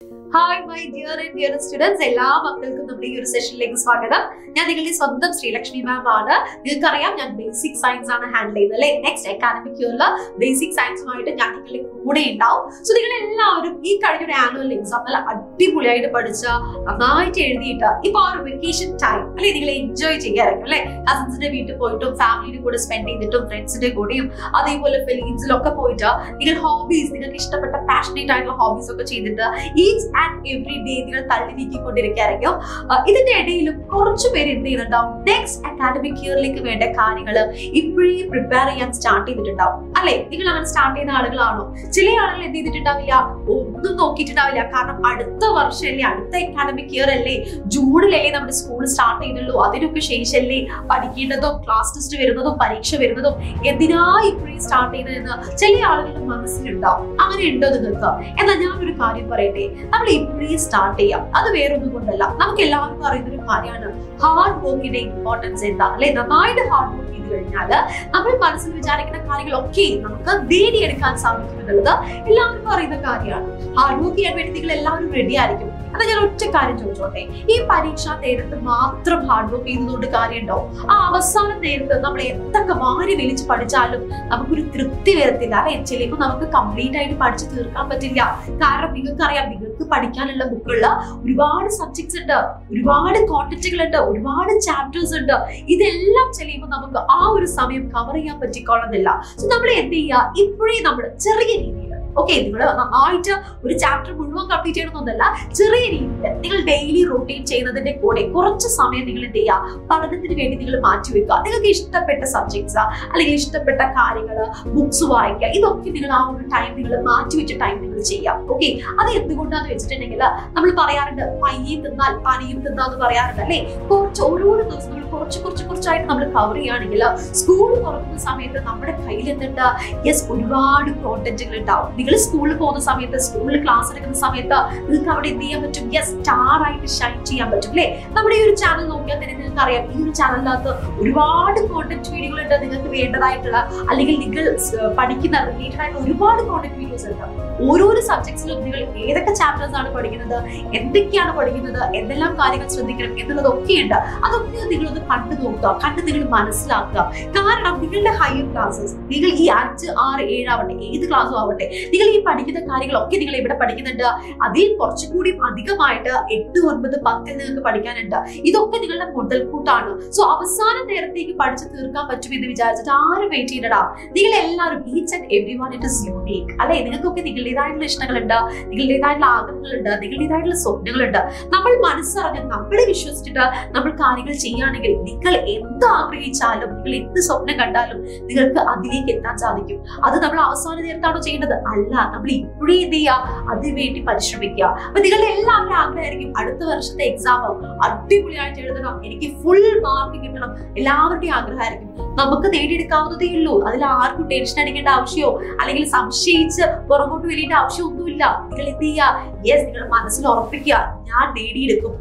Hi, my dear and dearest students. എല്ലാ മക്കൾക്കും നമ്മുടെ ഈ ഒരു സെഷനിലേക്ക് സ്വാഗതം. ഞാൻ നിങ്ങളുടെ സ്വന്തം ശ്രീലക്ഷ്മി മാം ആണ്. നിങ്ങൾക്കറിയാം ഞാൻ ബേസിക് സയൻസ് ആണ് ഹാൻഡിൽ ചെയ്യുന്നത് അല്ലേ. നെക്സ്റ്റ് അക്കാഡമിക് ഇയറിൽ ബേസിക് സയൻസുമായിട്ട് ഞാൻ നിങ്ങളുടെ കൂടെ ഉണ്ടാവും. സോ നിങ്ങൾ എല്ലാവരും ഈ കഴിഞ്ഞ ഒരു ആനുവൽ എക്സാം നല്ല അടിപൊളിയായിട്ട് പഠിച്ച നന്നായിട്ട് എഴുതിയിട്ട് ഇപ്പൊ ആ ഒരു വെക്കേഷൻ ടൈം അല്ലെ നിങ്ങൾ എൻജോയ് ചെയ്യാറായിരിക്കും അല്ലെ. കസിൻസിന്റെ വീട്ടിൽ പോയിട്ടും ഫാമിലിയുടെ കൂടെ സ്പെൻഡ് ചെയ്തിട്ടും ഫ്രണ്ട്സിന്റെ കൂടെയും അതേപോലെ ഫിലിംസിലൊക്കെ പോയിട്ട് നിങ്ങൾ ഹോബീസ് നിങ്ങൾക്ക് ഇഷ്ടപ്പെട്ട പാഷനേറ്റ് ആയിട്ടുള്ള ഹോബീസ് ഒക്കെ ചെയ്തിട്ട് ഈച്ച് ആൻഡ് എവറി ഡേ നിങ്ങൾ തള്ളി നീക്കിക്കൊണ്ടിരിക്കുകയായിരിക്കും. ഇതിന്റെ ഇടയിലും കുറച്ചു പേര് എന്ത് ചെയ്യുന്നുണ്ടാവും, നെക്സ്റ്റ് അക്കാഡമിക് ഇയറിലേക്ക് വേണ്ട കാര്യങ്ങൾ ഇപ്പോഴേ പ്രിപ്പയർ ചെയ്യാൻ സ്റ്റാർട്ട് ചെയ്തിട്ടുണ്ടാവും അല്ലെ. നിങ്ങൾ അങ്ങനെ സ്റ്റാർട്ട് ചെയ്യുന്ന ആളുകളാണോ? ചില ആളുകൾ എന്ത് ചെയ്തിട്ടുണ്ടാവില്ല, ഒന്നും നോക്കിയിട്ടുണ്ടാവില്ല. കാരണം അടുത്ത വർഷമല്ലേ, അടുത്ത അക്കാഡമിക് ഇയർ അല്ലേ, ജൂണിലല്ലേ നമ്മുടെ സ്കൂൾ സ്റ്റാർട്ട് ചെയ്തുള്ളൂ. അതിനൊക്കെ ശേഷമല്ലേ പഠിക്കേണ്ടതും ക്ലാസ് ടെസ്റ്റ് വരുന്നതും പരീക്ഷ വരുന്നതും, എന്തിനാ ഇപ്പോഴേ സ്റ്റാർട്ട് ചെയ്തതെന്ന് ചില ആളുകളുടെ മനസ്സിലുണ്ടാവും. അങ്ങനെ ഉണ്ടോ നിങ്ങൾക്ക്? എന്നാൽ ഞാനൊരു കാര്യം പറയട്ടെ, നമ്മൾ ഇപ്പോഴേ സ്റ്റാർട്ട് ചെയ്യാം. അത് വേറൊന്നും കൊണ്ടല്ല, നമുക്ക് എല്ലാവർക്കും അറിയുന്ന ഒരു കാര്യമാണ് ഹാർഡ് വർക്കിന്റെ ഇമ്പോർട്ടൻസ് എന്താ അല്ലെ. നന്നായിട്ട് ഹാർഡ് വർക്ക് ചെയ്ത് കഴിഞ്ഞാല് നമ്മൾ മനസ്സിൽ വിചാരിക്കുന്ന കാര്യങ്ങളൊക്കെ നമുക്ക് നേടിയെടുക്കാൻ സാധിക്കും എന്നുള്ളത് എല്ലാവർക്കും അറിയുന്ന കാര്യമാണ്. ഹാർഡ് വർക്ക് ചെയ്യാൻ വേണ്ടി നിങ്ങൾ എല്ലാവരും റെഡി ആയിരിക്കും. എന്നാൽ ഞാൻ ഒറ്റ കാര്യം ചോദിച്ചോട്ടെ, ഈ പരീക്ഷാ നേരത്ത് മാത്രം ഹാർഡ് വർക്ക് ചെയ്യുന്നതുകൊണ്ട് കാര്യമുണ്ടോ? ആ അവസാന നേരത്ത് നമ്മൾ എന്തൊക്കെ വാരി വലിച്ച് പഠിച്ചാലും നമുക്കൊരു തൃപ്തി വരത്തില്ല അല്ലെ. ചിലപ്പോൾ നമുക്ക് കംപ്ലീറ്റ് ആയിട്ട് പഠിച്ചു തീർക്കാൻ പറ്റില്ല. കാരണം നിങ്ങൾക്കറിയാം, നിങ്ങൾക്ക് പഠിക്കാനുള്ള ബുക്കുള്ള ഒരുപാട് സബ്ജക്ട്സ് ഉണ്ട്, ഒരുപാട് കോണ്ടന്റുകൾ ഉണ്ട്, ഒരുപാട് ചാപ്റ്റേഴ്സ് ഉണ്ട്. ഇതെല്ലാം ചിലപ്പോൾ നമുക്ക് ആ ഒരു സമയം കവർ ചെയ്യാൻ പറ്റിക്കൊള്ളുന്നില്ല. സോ നമ്മൾ എന്ത് ചെയ്യുക, ഇപ്പോഴേ നമ്മൾ ചെറിയ രീതിയിൽ നിങ്ങൾ നന്നായിട്ട് ഒരു ചാപ്റ്റർ മുഴുവൻ കംപ്ലീറ്റ് ചെയ്യണമെന്നല്ല, ചെറിയ രീതിയിൽ നിങ്ങൾ ഡെയിലി റൊട്ടീൻ ചെയ്യുന്നതിന്റെ കൂടെ കുറച്ച് സമയം നിങ്ങൾ എന്ത് ചെയ്യുക, പഠനത്തിന് വേണ്ടി നിങ്ങൾ മാറ്റിവെക്കുക. നിങ്ങൾക്ക് ഇഷ്ടപ്പെട്ട സബ്ജക്ട്സ് അല്ലെങ്കിൽ ഇഷ്ടപ്പെട്ട കാര്യങ്ങൾ, ബുക്സ് വായിക്കുക, ഇതൊക്കെ നിങ്ങൾ ആ ഒരു ടൈം നിങ്ങൾ മാറ്റിവെച്ച ടൈം നിങ്ങൾ ചെയ്യാം. ഓക്കെ, അത് എന്തുകൊണ്ടാന്ന് വെച്ചിട്ടുണ്ടെങ്കിൽ നമ്മൾ പറയാറുണ്ട് പയ്യും തിന്നാൽ പനിയും തിന്നാന്ന് പറയാറുണ്ട് അല്ലെ. ഓരോരോ ദിവസം നമ്മൾ കുറച്ചായിട്ട് നമ്മൾ കവർ ചെയ്യുകയാണെങ്കിൽ സ്കൂൾ തുറക്കുന്ന സമയത്ത് നമ്മുടെ കയ്യിൽ എന്തുണ്ട്, യെസ്, ഒരുപാട് കോണ്ടന്റുകൾ ഉണ്ടാവും. നിങ്ങൾ സ്കൂളിൽ പോകുന്ന സമയത്ത്, സ്കൂളിൽ ക്ലാസ് എടുക്കുന്ന സമയത്ത് നിങ്ങൾക്ക് അവിടെ എന്ത് ചെയ്യാൻ പറ്റും, യെസ്, സ്റ്റാർ ആയിട്ട് ഷൈൻ ചെയ്യാൻ പറ്റും അല്ലെ. നമ്മുടെ ഈ ഒരു ചാനൽ നോക്കിയാൽ തന്നെ നിങ്ങൾക്ക് അറിയാം, ഈ ഒരു ചാനലിനകത്ത് ഒരുപാട് കോണ്ടന്റ് വീഡിയോകൾ ഉണ്ട് നിങ്ങൾക്ക് വേണ്ടതായിട്ടുള്ള, അല്ലെങ്കിൽ നിങ്ങൾ പഠിക്കുന്ന റിലേറ്റഡ് ആയിട്ടുള്ള ഒരുപാട് കോണ്ടന്റ് വീഡിയോസ് ഉണ്ട്. ഓരോരോ സബ്ജക്ട്സിലും നിങ്ങൾ ഏതൊക്കെ ചാപ്റ്റേഴ്സ് ആണ് പഠിക്കുന്നത്, എന്തൊക്കെയാണ് പഠിക്കുന്നത്, എന്തെല്ലാം കാര്യങ്ങൾ ശ്രദ്ധിക്കണം എന്നുള്ളതൊക്കെ ഉണ്ട്. അതൊക്കെ നിങ്ങളൊന്ന് കണ്ടു നോക്കുക, കണ്ട് നിങ്ങൾ മനസ്സിലാക്കുക. കാരണം നിങ്ങളുടെ ഹയർ ക്ലാസ്സസ്, നിങ്ങൾ ഈ 5, 6, 7 ആവട്ടെ, ഏത് ക്ലാസ്സും ആവട്ടെ, നിങ്ങൾ ഈ പഠിക്കുന്ന കാര്യങ്ങളൊക്കെ നിങ്ങൾ ഇവിടെ പഠിക്കുന്നുണ്ട്. അതിൽ കുറച്ചുകൂടി അധികമായിട്ട് 8, 9, 10 നിങ്ങൾക്ക് പഠിക്കാനുണ്ട്. ഇതൊക്കെ നിങ്ങളുടെ മുതൽക്കൂട്ടാണ്. സോ അവസാന നേരത്തേക്ക് പഠിച്ചു തീർക്കാൻ പറ്റുമെന്ന് വിചാരിച്ചിട്ട് ആരും വെയിറ്റ് ചെയ്യണടാ. നിങ്ങൾ എല്ലാവരും each and every one it is unique അല്ലെ. നിങ്ങൾക്കൊക്കെ നിങ്ങളുടേതായിട്ടുള്ള ഇഷ്ടങ്ങളുണ്ട്, നിങ്ങളുടേതായിട്ടുള്ള ആഗ്രഹങ്ങളുണ്ട്, നിങ്ങളുടേതായിട്ടുള്ള സ്വപ്നങ്ങളുണ്ട്. നമ്മൾ മനസ്സറിഞ്ഞ് നമ്മളെ വിശ്വസിച്ചിട്ട് നമ്മൾ കാര്യങ്ങൾ ചെയ്യുകയാണെങ്കിൽ നിങ്ങൾ എന്ത് ആഗ്രഹിച്ചാലും, നിങ്ങൾ എന്ത് സ്വപ്നം കണ്ടാലും നിങ്ങൾക്ക് അതിലേക്ക് എത്താൻ സാധിക്കും. അത് നമ്മൾ അവസാന നേരത്താണോ ചെയ്യേണ്ടത്? അല്ല, നമ്മൾ ഇപ്പോഴേ എന്ത് ചെയ്യുക, അതിനുവേണ്ടി പരിശ്രമിക്കുക. അപ്പൊ നിങ്ങളുടെ എല്ലാവരുടെ ആഗ്രഹമായിരിക്കും അടുത്ത വർഷത്തെ എക്സാം അടിപൊളിയായിട്ട് എഴുതണം, എനിക്ക് ഫുൾ മാർക്ക് കിട്ടണം. എല്ലാവരുടെയും ആഗ്രഹമായിരിക്കും. നമുക്ക് നേടിയെടുക്കാവുന്നതേ ഉള്ളൂ. അതിൽ ആർക്കും ടെൻഷൻ അടിക്കേണ്ട ആവശ്യമോ അല്ലെങ്കിൽ സംശയിച്ച് പുറകോട്ട് വലിയേണ്ട ആവശ്യമൊന്നുമില്ല. നിങ്ങൾ എന്ത് ചെയ്യുക, യെസ്, നിങ്ങളുടെ മനസ്സിൽ ഉറപ്പിക്കുക, ഞാൻ നേടിയെടുക്കും,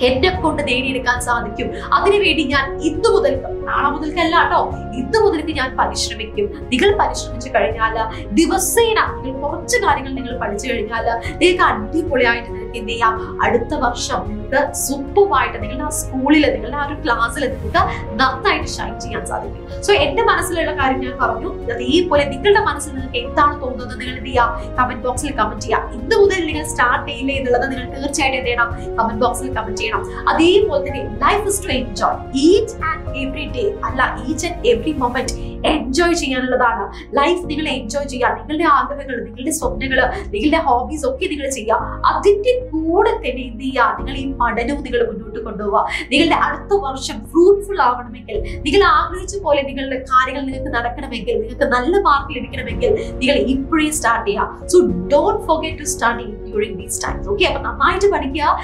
എന്നെ കൊണ്ട് നേടിയെടുക്കാൻ സാധിക്കും. അതിനുവേണ്ടി ഞാൻ ഇന്നു മുതൽക്ക്, നാളെ മുതൽക്കല്ല കേട്ടോ, ഇന്നു മുതൽക്ക് ഞാൻ പരിശ്രമിക്കും. നിങ്ങൾ പരിശ്രമിച്ചു കഴിഞ്ഞാൽ ദിവസേന നിങ്ങൾ കുറച്ച് കാര്യങ്ങൾ നിങ്ങൾ പഠിച്ചു കഴിഞ്ഞാൽ നിങ്ങൾക്ക് അടിപൊളിയായിട്ട് നിങ്ങൾക്ക് എന്ത് ചെയ്യാം, അടുത്ത വർഷം നിങ്ങൾക്ക് സൂപ്പറായിട്ട് നിങ്ങളുടെ ആ സ്കൂളിൽ, നിങ്ങളുടെ ആ ഒരു ക്ലാസ്സിൽ നിങ്ങൾക്ക് നന്നായിട്ട് ഷൈൻ ചെയ്യാൻ സാധിക്കും. സോ എന്റെ മനസ്സിലുള്ള കാര്യം ഞാൻ പറഞ്ഞു. അതേപോലെ നിങ്ങളുടെ മനസ്സിൽ നിങ്ങൾക്ക് എന്താണ് തോന്നുന്നത് നിങ്ങൾ എന്ത് ചെയ്യാം, കമന്റ് ബോക്സിൽ കമന്റ് ചെയ്യാം. ഇന്നു മുതൽ നിങ്ങൾ സ്റ്റാർട്ട് ചെയ്യില്ലേ എന്നുള്ളത് നിങ്ങൾ തീർച്ചയായിട്ടും എന്ത് ചെയ്യണം, കമന്റ് ബോക്സിൽ കമന്റ് ചെയ്യണം. അതേപോലെ തന്നെ life is to enjoy each and every day, അല്ല each and every moment enjoy ചെയ്യാനുള്ളതാണ്. ലൈഫ് നിങ്ങൾ എൻജോയ് ചെയ്യുക. നിങ്ങളുടെ ആഗ്രഹങ്ങൾ, നിങ്ങളുടെ സ്വപ്നങ്ങൾ, നിങ്ങളുടെ ഹോബീസ് ഒക്കെ നിങ്ങൾ ചെയ്യുക. അതിന്റെ കൂടെ തന്നെ എന്ത് ചെയ്യുക, നിങ്ങൾ ഈ പഠനവും നിങ്ങൾ മുന്നോട്ട് കൊണ്ടുപോവുക. നിങ്ങളുടെ അടുത്ത വർഷം ഫ്രൂട്ട്ഫുൾ ആവണമെങ്കിൽ, നിങ്ങൾ ആഗ്രഹിച്ച പോലെ നിങ്ങളുടെ കാര്യങ്ങൾ നിങ്ങൾക്ക് നടക്കണമെങ്കിൽ, നിങ്ങൾക്ക് നല്ല മാർക്ക് ലഭിക്കണമെങ്കിൽ നിങ്ങൾ ഇപ്പോഴേ സ്റ്റാർട്ട് ചെയ്യുക. So don't forget to study during these times. Okay, അപ്പൊ നന്നായിട്ട് പഠിക്കുക.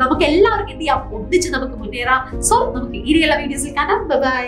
നമുക്ക് എല്ലാവർക്കും എന്ത് ചെയ്യാം, ഒന്നിച്ച് നമുക്ക് മുന്നേറാം. സോ നമുക്ക് ഇനിയുള്ള വീഡിയോസിൽ കാണാം. Bye bye.